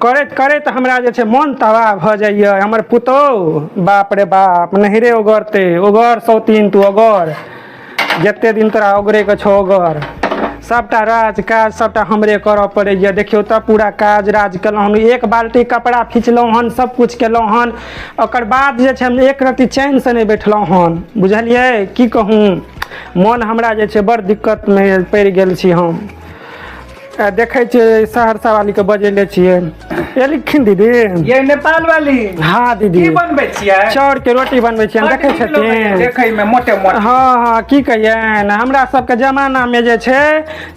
करैत करैत हमरा जे छै मन तबाह भऽ जाइए। हमर पुतौह बाप रे बाप नहिरे ओगरते ओगर सौतीन तू ओगर जते दिन तोरा ओगरेके छौ ओगर। सबटा राज काज सबटा हमरे करऽ पड़ैए। देखियौ तऽ पूरा काज राज केलहुँ हन, एक बाल्टी कपड़ा खिचलहुँ हन, सब कुछ केलहुँ हन, ओकर बाद जे छै हम एक रत्ती चैन से नहीं बैठलहुँ हन। बुझलियै की कहूँ, मन हमरा जे छै बड़ दिक्कत में पड़ि गेल छी हम। देखे छियै सहरसा वाली के बजेले छियै। एलखिन दीदी? ये नेपाल वाली? हाँ दीदी। की बनबै छियै? चाउर के रोटी बनबै छियै, देखे छथिन? देखै में मोटे मोटे। हाँ हाँ की कहियन, हमरा सबके जमाना में जे छै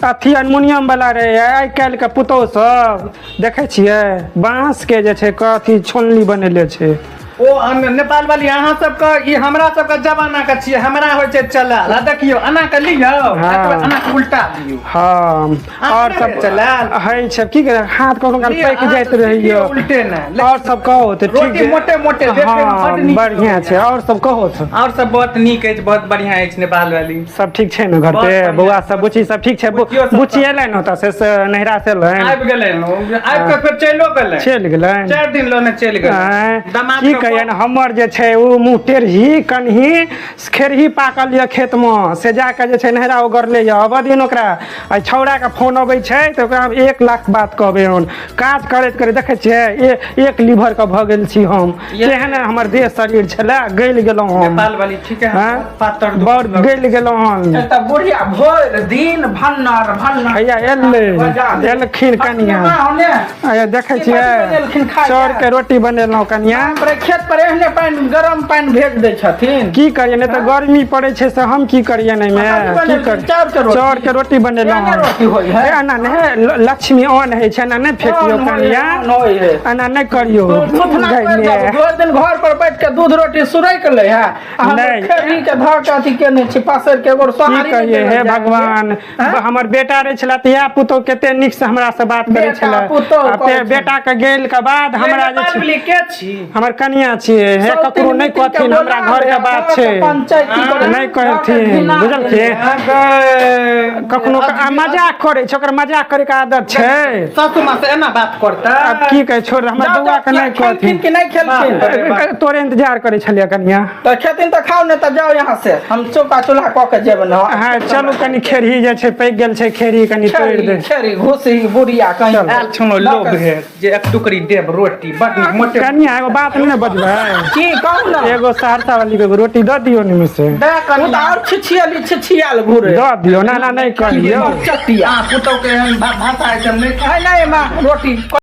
अथी अल्मुनियम वाला रहे। आइ काल्हि के पुतौह सब देखे छियै बांस के जे छै कथी छोलनी बनेले छै। ओ नेपाल वाली अहाँ सबके ई हमरा सबके जमाना के छियै। हमरा होइ छै चलल आ देखियो एना के लियो एना के उल्टा दियो। हाँ और सब चलल है सब की करे हाथ कोनो काल पैक जाइत रहियो उल्टे ना। और सब कहो तो ठीक है, मोटे मोटे देखे में बड़ नीक बढ़िया छै। और सब कहो तो और सब बहुत नीक है, बहुत बढ़िया है नेपाल वाली। सब ठीक छै न घर पे? बौआ सब बुची सब ठीक छै? बुची एलै न त से नहिरा से एलै? आबि गेलै न, आबि के फिर चलि गेलै 4 दिन लोने चलि गेलै। दामाद कहियन हमर जे छै उ मुँह टेढ़ी कन्ही खेरही पाकल ये खेत में से जाके जे छै नहरा ओगरले ये। अब दिन ओकरा आ छौड़ा के फोन अबै छै त ओकरा 1 लाख बात कहबै हन। काज करैत करैत देखे छियै एक लीवर के भ गेल छी हम। केहन हमर देह शरीर छले, गैल गेलौं हम। नेपाल वाली ठीक है, पातर बड़ गैल गेलौं हन। त बुढ़िया भोर दिन भन्नर भन्नर भैया एलखिन कनिया। आया देखे छियै चाउर के रोटी बनेलौं कनिया। खेत पर एहने पानी गरम पानी भेज दै छथिन। की करिए नहीं तो गर्मी पड़े छे से हम की करिए नहीं में की कर चाउर के रोटी बनेलौं। एना नहीं लक्ष्मी अन्न है छे ना, नहीं फेकियो कनिया, एना नहीं करियो। दो दिन घर पर बैठ के दूध रोटी सुरैक ले है नहीं खेरी के धर के अथी केने छी पासर के एगो सोहारी कहिए हे भगवान। हमर बेटा रे छला त या पुतो केते निक से हमरा से बात करे छला। बेटा के गेल के बाद हमरा जे छै के छी हमर कनिया छिए हे ककरो नहीं कहथिन हमरा घर के बात छै नहीं कहथिन। बुझलखिन कखनो मजाक करे छै, ओकर मजाक करे के आदत छै। ससुमा से एना बात करता अब की कहे छोड़ हमर बउआ के नहीं कहथिन कि नहीं खेलथिन। तोरे इंतजार करे छलिया कनिया। त खेथिन त खाओ ने त जाओ यहां से, हम चौका चूल्हा क के जेब न। हां चलू कनी खेरही जे छै पैक गेल छै, खेरही कनी तोड़ दे। खेरही घुसी बुढ़िया कहीं आल छनो लोभ है जे एक टुकड़ी देब रोटी बड़ मोटे। कनिया एगो बात नहीं बजबै की कहू ना, एगो सहरसा वाली के रोटी द दियो निमे से। दे कनी और छिछियाल घुरे द दियो ना ना नहीं कहियो चटिया पुतो के भाषा है नहीं खाए ना। रोटी